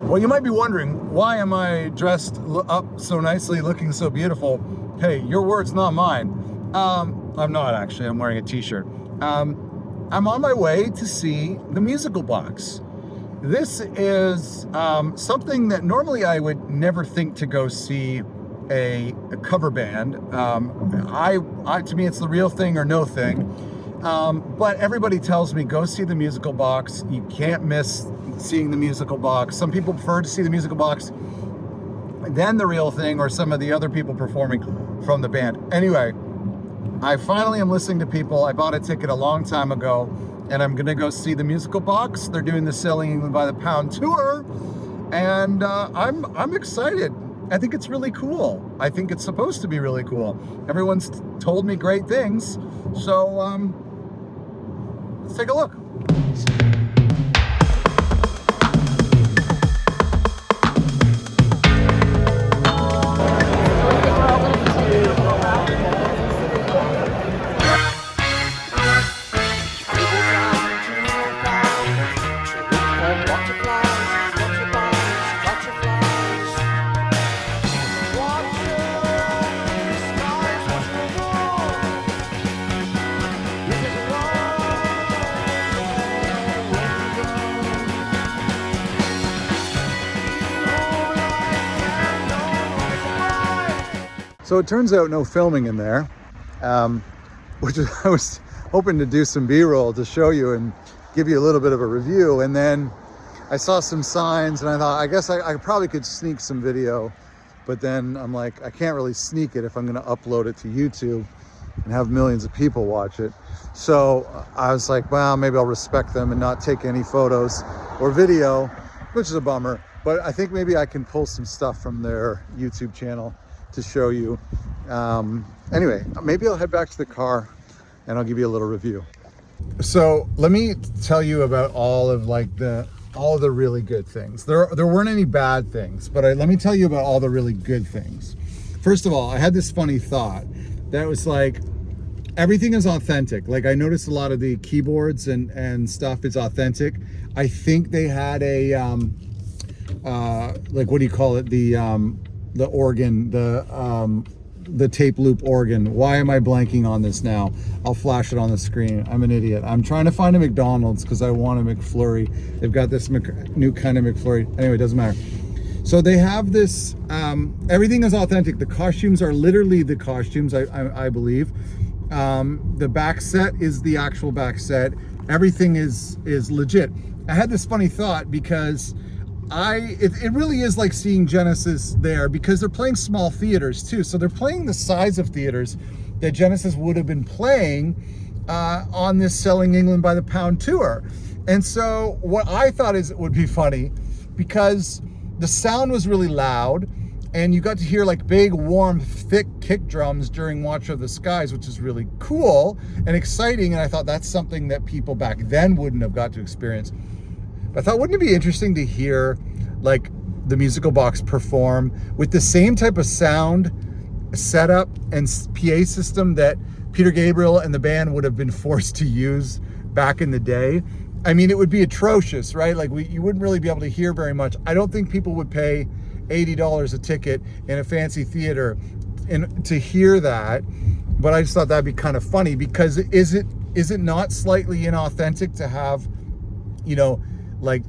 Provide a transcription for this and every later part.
Well, you might be wondering, why am I dressed up so nicely, looking so beautiful? Hey, your words, not mine. I'm not actually, I'm wearing a t-shirt. I'm on my way to see The Musical Box. This is something that normally I would never think to go see a cover band. To me, it's the real thing or no thing. But everybody tells me, go see The Musical Box. You can't miss seeing The Musical Box. Some people prefer to see The Musical Box than the real thing or some of the other people performing from the band. Anyway, I finally am listening to people. I bought a ticket a long time ago, and I'm gonna go see The Musical Box. They're doing the Selling England by the Pound tour, and I'm excited. I think it's really cool. I think it's supposed to be really cool. Everyone's told me great things, so let's take a look. So it turns out no filming in there, which is, I was hoping to do some B-roll to show you and give you a little bit of a review. And then I saw some signs and I thought, I guess I probably could sneak some video, but then I'm like, I can't really sneak it if I'm gonna upload it to YouTube and have millions of people watch it. So I was like, well, maybe I'll respect them and not take any photos or video, which is a bummer. But I think maybe I can pull some stuff from their YouTube channel to show you. Anyway, maybe I'll head back to the car and I'll give you a little review. So let me tell you about all of the really good things. There weren't any bad things, but let me tell you about all the really good things. First of all, I had this funny thought that was like, everything is authentic. Like I noticed a lot of the keyboards and stuff is authentic. I think they had a like, what do you call it? The organ, the tape loop organ. Why am I blanking on this now? I'll flash it on the screen. I'm an idiot. I'm trying to find a McDonald's because I want a McFlurry. They've got this new kind of McFlurry. Anyway, it doesn't matter. So they have this, everything is authentic. The costumes are literally the costumes, I believe. The back set is the actual back set. Everything is legit. I had this funny thought because it really is like seeing Genesis there, because they're playing small theaters too. So they're playing the size of theaters that Genesis would have been playing on this Selling England by the Pound tour. And so what I thought is it would be funny, because the sound was really loud and you got to hear like big, warm, thick kick drums during Watch of the Skies, which is really cool and exciting. And I thought that's something that people back then wouldn't have got to experience. I thought, wouldn't it be interesting to hear like The Musical Box perform with the same type of sound setup and PA system that Peter Gabriel and the band would have been forced to use back in the day? I mean, it would be atrocious, right? Like you wouldn't really be able to hear very much. I don't think people would pay $80 a ticket in a fancy theater to hear that. But I just thought that'd be kind of funny, because is it not slightly inauthentic to have, you know, like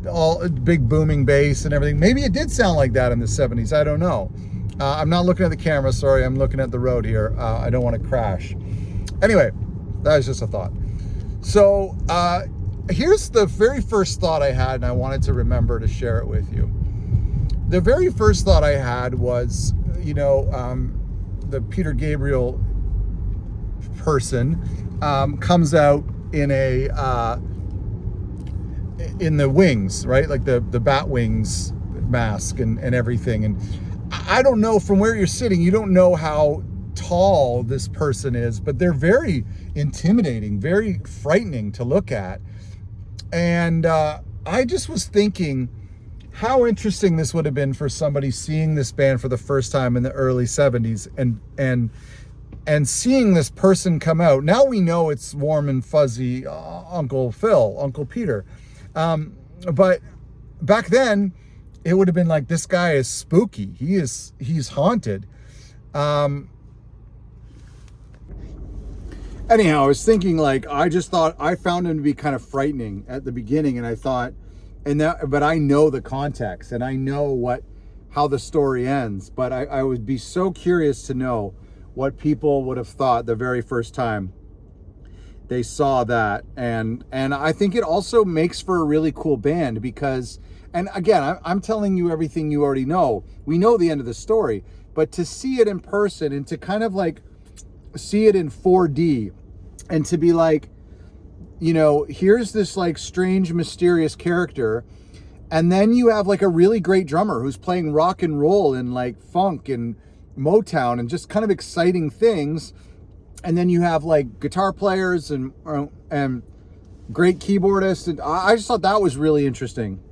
all big booming bass and everything? Maybe it did sound like that in the 70s. I don't know. I'm not looking at the camera. Sorry, I'm looking at the road here. I don't want to crash. Anyway, that was just a thought. So here's the very first thought I had, and I wanted to remember to share it with you. The very first thought I had was, you know, the Peter Gabriel person comes out in in the wings, right? Like the bat wings mask and everything. And I don't know, from where you're sitting, you don't know how tall this person is, but they're very intimidating, very frightening to look at. And I just was thinking how interesting this would have been for somebody seeing this band for the first time in the early 70s and seeing this person come out. Now we know it's warm and fuzzy Uncle Peter. But back then, it would have been like, this guy is spooky. He's haunted. Anyhow, I was thinking, like, I just thought I found him to be kind of frightening at the beginning, and I thought, but I know the context and I know how the story ends, but I would be so curious to know what people would have thought the very first time they saw that. And I think it also makes for a really cool band because, and again, I'm telling you everything you already know. We know the end of the story, but to see it in person and to kind of like see it in 4D and to be like, here's this like strange, mysterious character. And then you have like a really great drummer who's playing rock and roll and like funk and Motown and just kind of exciting things. And then you have like guitar players and great keyboardists. And I just thought that was really interesting.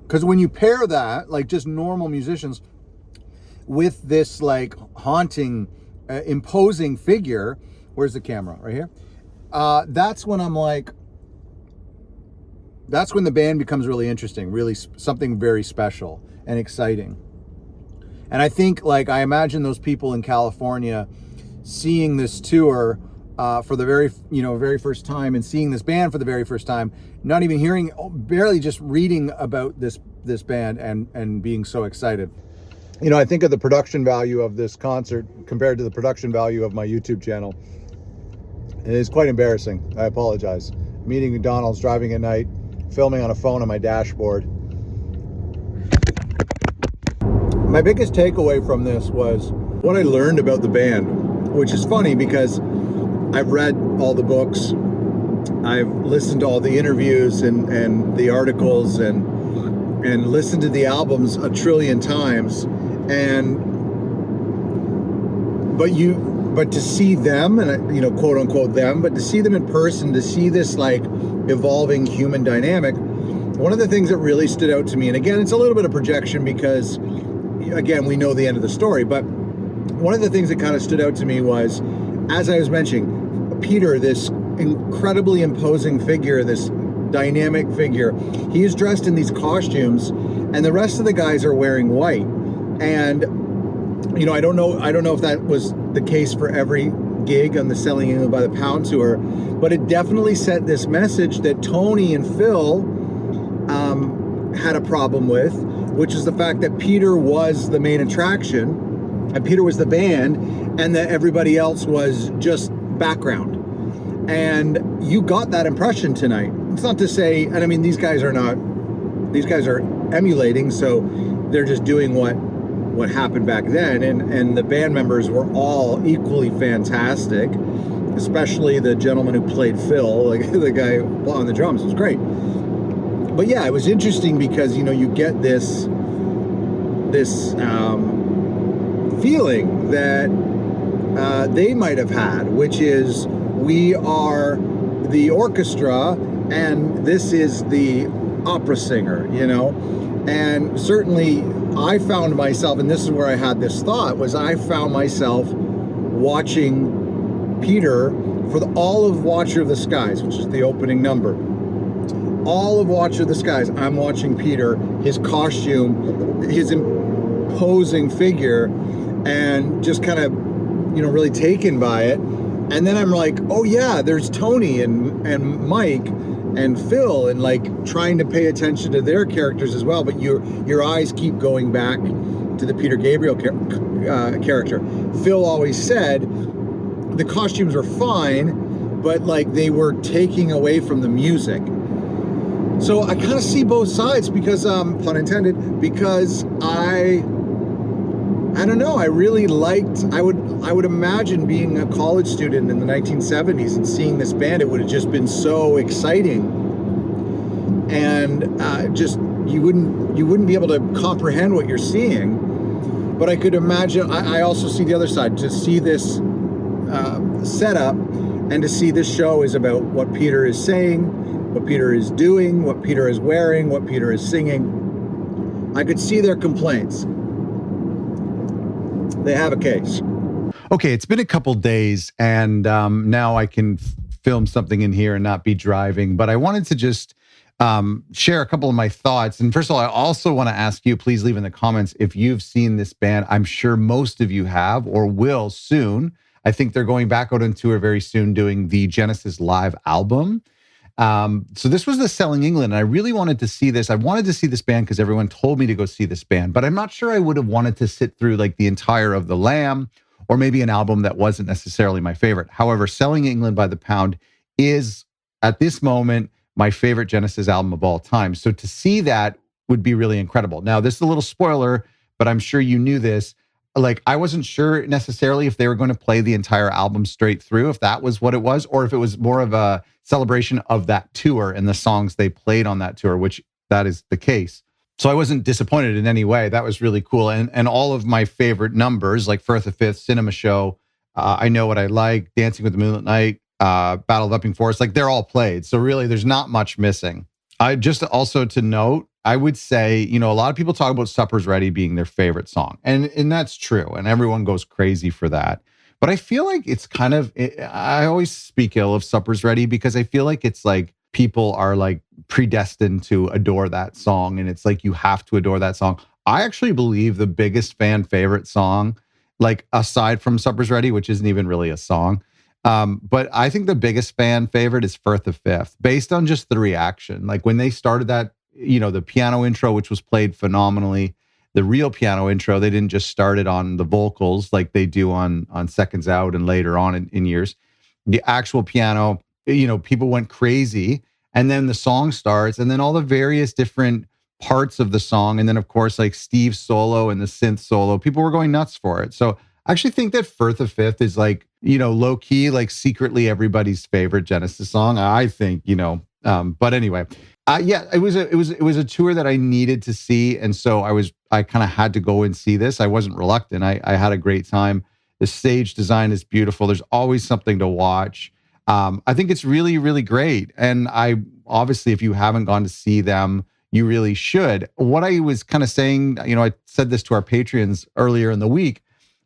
Because when you pair that, like just normal musicians, with this like haunting, imposing figure, where's the camera? Right here. That's when I'm like, that's when the band becomes really interesting, really something very special and exciting. And I think, like, I imagine those people in California seeing this tour for the very first time, and seeing this band for the very first time, not even hearing, barely just reading about this band and being so excited. I think of the production value of this concert compared to the production value of my YouTube channel. It is quite embarrassing. I apologize. Meeting McDonald's, driving at night, filming on a phone on my dashboard. My biggest takeaway from this was what I learned about the band, which is funny because I've read all the books, I've listened to all the interviews and the articles and listened to the albums a trillion times, but to see them, and quote unquote them, but to see them in person, to see this like evolving human dynamic, one of the things that really stood out to me, and again, it's a little bit of projection because, again, we know the end of the story, but one of the things that kind of stood out to me was, as I was mentioning, Peter, this incredibly imposing figure, this dynamic figure, he is dressed in these costumes, and the rest of the guys are wearing white. And I don't know if that was the case for every gig on the Selling England by the Pound tour, but it definitely sent this message that Tony and Phil had a problem with, which is the fact that Peter was the main attraction and Peter was the band, and that everybody else was just background. And you got that impression tonight. It's not to say, and I mean, these guys are emulating, so they're just doing what happened back then, and the band members were all equally fantastic, especially the gentleman who played Phil, like the guy on the drums, was great. But yeah, it was interesting because you get this feeling that they might have had, which is, we are the orchestra and this is the opera singer, and certainly I found myself, and this is where I had this thought, was I found myself watching Peter for all of Watcher of the Skies, which is the opening number. All of Watcher of the Skies, I'm watching Peter, his costume, his imposing figure, and just kind of, really taken by it. And then I'm like, oh yeah, there's Tony and Mike and Phil, and like trying to pay attention to their characters as well. But your eyes keep going back to the Peter Gabriel character. Phil always said the costumes were fine, but like they were taking away from the music. So I kind of see both sides because, pun intended, because I don't know, I really liked, I would imagine being a college student in the 1970s and seeing this band, it would have just been so exciting. And just, you wouldn't be able to comprehend what you're seeing. But I could imagine, I also see the other side, to see this setup and to see this show is about what Peter is saying, what Peter is doing, what Peter is wearing, what Peter is singing. I could see their complaints. They have a case. Okay, it's been a couple days, and now I can film something in here and not be driving, but I wanted to just share a couple of my thoughts. And first of all, I also want to ask you, please leave in the comments if you've seen this band. I'm sure most of you have or will soon. I think they're going back out on tour very soon doing the Genesis live album. So this was the Selling England, and I really wanted to see this. I wanted to see this band because everyone told me to go see this band, but I'm not sure I would have wanted to sit through like the entire of The Lamb or maybe an album that wasn't necessarily my favorite. However, Selling England by the Pound is, at this moment, my favorite Genesis album of all time. So to see that would be really incredible. Now, this is a little spoiler, but I'm sure you knew this. Like, I wasn't sure necessarily if they were going to play the entire album straight through, if that was what it was, or if it was more of a celebration of that tour and the songs they played on that tour, which that is the case. So I wasn't disappointed in any way. That was really cool. And all of my favorite numbers, like Firth of Fifth, Cinema Show, I Know What I Like, Dancing with the Moonlit Night, Battle of Epping Forest, like they're all played. So really, there's not much missing. I just also to note, I would say, you know, a lot of people talk about Supper's Ready being their favorite song. And that's true. And everyone goes crazy for that. But I feel like it's kind of, I always speak ill of Supper's Ready because I feel like it's like people are like predestined to adore that song. And it's like you have to adore that song. I actually believe the biggest fan favorite song, like aside from Supper's Ready, which isn't even really a song, but I think the biggest fan favorite is Firth of Fifth, based on just the reaction. Like when they started that, you know, the piano intro, which was played phenomenally, the real piano intro, they didn't just start it on the vocals like they do on Seconds Out and later on in years. The actual piano, you know, people went crazy. And then the song starts, and then all the various different parts of the song. And then, of course, like Steve's solo and the synth solo, people were going nuts for it. So I actually think that Firth of Fifth is like, you know, low key, like secretly everybody's favorite Genesis song. I think, you know, but anyway, yeah, it was a tour that I needed to see. And so I kind of had to go and see this. I wasn't reluctant. I had a great time. The stage design is beautiful. There's always something to watch. I think it's really, really great. And I obviously, if you haven't gone to see them, you really should. What I was kind of saying, you know, I said this to our Patreons earlier in the week.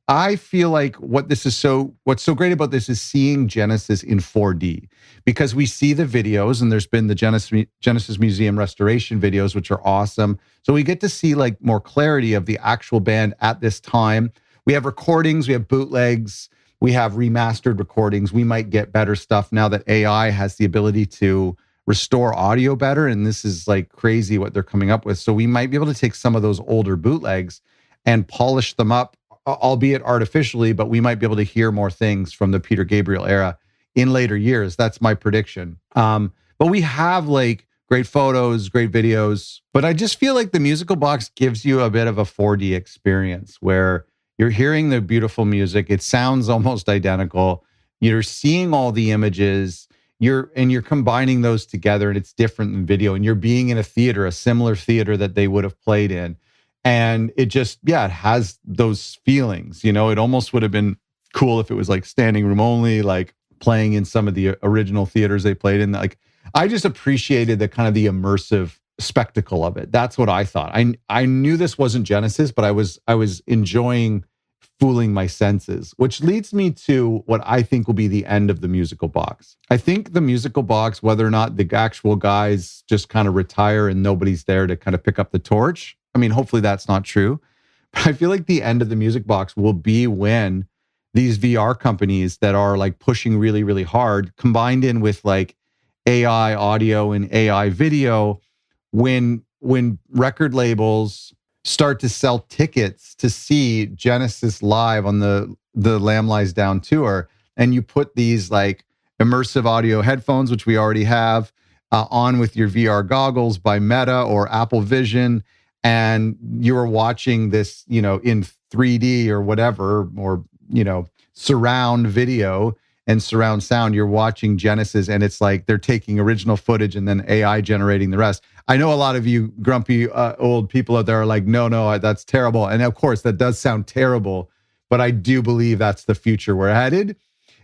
I feel like what's so great about this is seeing Genesis in 4D, because we see the videos, and there's been the Genesis Museum restoration videos, which are awesome. So we get to see like more clarity of the actual band at this time. We have recordings, we have bootlegs, we have remastered recordings. We might get better stuff now that AI has the ability to restore audio better. And this is like crazy what they're coming up with. So we might be able to take some of those older bootlegs and polish them up, albeit artificially, but we might be able to hear more things from the Peter Gabriel era in later years. That's my prediction. But we have like great photos, great videos, but I just feel like the Musical Box gives you a bit of a 4D experience where you're hearing the beautiful music. It sounds almost identical. You're seeing all the images, you're combining those together, and it's different than video, and you're being in a theater, a similar theater that they would have played in. And it just, yeah, it has those feelings, you know. It almost would have been cool if it was like standing room only, like playing in some of the original theaters they played in. Like, I just appreciated the kind of the immersive spectacle of it. That's what I thought. I knew this wasn't Genesis, but I was enjoying fooling my senses, which leads me to what I think will be the end of the Musical Box. I think the Musical Box, whether or not the actual guys just kind of retire and nobody's there to kind of pick up the torch, I mean, hopefully that's not true. But I feel like the end of the Music Box will be when these VR companies that are like pushing really, really hard, combined in with like AI audio and AI video, when record labels start to sell tickets to see Genesis live on the Lamb Lies Down tour, and you put these like immersive audio headphones, which we already have, on with your VR goggles by Meta or Apple Vision, and you are watching this, you know, in 3D or whatever, or, you know, surround video and surround sound. You're watching Genesis, and it's like they're taking original footage and then AI generating the rest. I know a lot of you grumpy old people out there are like, no, that's terrible. And of course, that does sound terrible, but I do believe that's the future we're headed.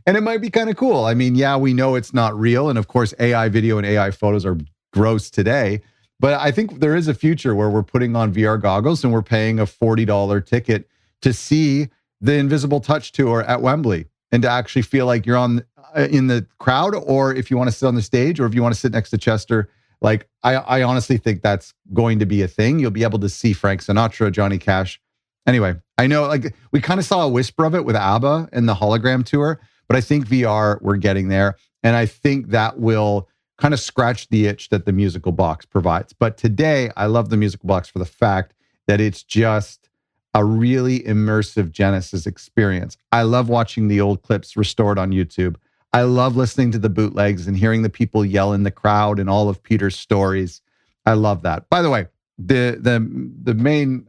And it might be kind of cool. I mean, yeah, we know it's not real. And of course, AI video and AI photos are gross today. But I think there is a future where we're putting on VR goggles and we're paying a $40 ticket to see the Invisible Touch tour at Wembley, and to actually feel like you're in the crowd, or if you want to sit on the stage, or if you want to sit next to Chester Like, I honestly think that's going to be a thing. You'll be able to see Frank Sinatra, Johnny Cash. Anyway, I know, like, we kind of saw a whisper of it with ABBA and the hologram tour, but I think VR, we're getting there. And I think that will kind of scratch the itch that the musical box provides. But today, I love the musical box for the fact that it's just a really immersive Genesis experience. I love watching the old clips restored on YouTube. I love listening to the bootlegs and hearing the people yell in the crowd and all of Peter's stories. I love that. By the way, the main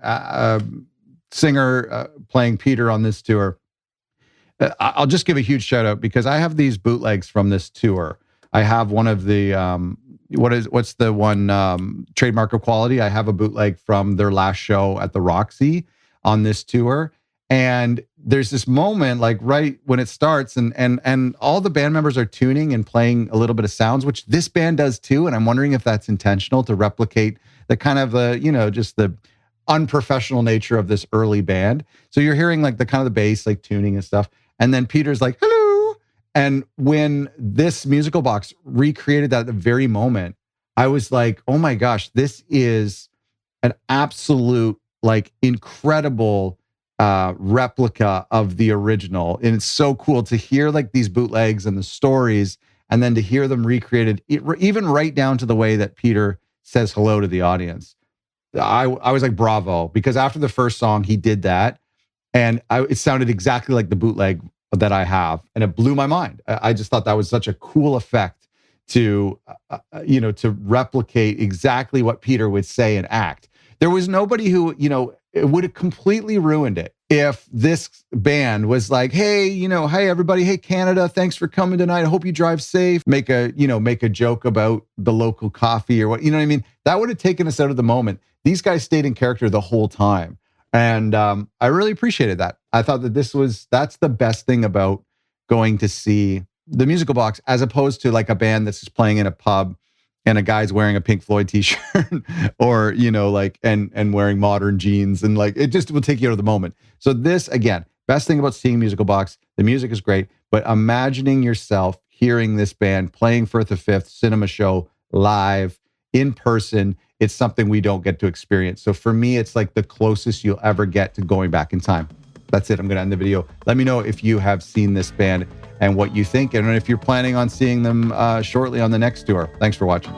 singer playing Peter on this tour, I'll just give a huge shout out because I have these bootlegs from this tour. I have one of the what's the one Trademark of Quality. I have a bootleg from their last show at the Roxy on this tour. And there's this moment, like right when it starts, and all the band members are tuning and playing a little bit of sounds, which this band does too. And I'm wondering if that's intentional to replicate the kind of just the unprofessional nature of this early band. So you're hearing like the kind of the bass, like tuning and stuff. And then Peter's like, hello. And when this musical box recreated that at the very moment, I was like, oh my gosh, this is an absolute, like, incredible replica of the original. And it's so cool to hear like these bootlegs and the stories, and then to hear them recreated, even right down to the way that Peter says hello to the audience. I was like, bravo, because after the first song, he did that. And it sounded exactly like the bootleg that I have. And it blew my mind. I just thought that was such a cool effect to replicate exactly what Peter would say and act. There was nobody who, it would have completely ruined it if this band was like, hey, hey, everybody, hey, Canada, thanks for coming tonight. I hope you drive safe. Make a joke about the local coffee or what, you know what I mean? That would have taken us out of the moment. These guys stayed in character the whole time. And I really appreciated that. I thought that that's the best thing about going to see the musical box, as opposed to like a band that's just playing in a pub and a guy's wearing a Pink Floyd t-shirt or, and wearing modern jeans, and like, it just will take you out of the moment. So this, again, best thing about seeing musical box, the music is great, but imagining yourself hearing this band playing Firth of Fifth Cinema Show live in person, it's something we don't get to experience. So for me, it's like the closest you'll ever get to going back in time. That's it. I'm going to end the video. Let me know if you have seen this band and what you think, and if you're planning on seeing them shortly on the next tour. Thanks for watching.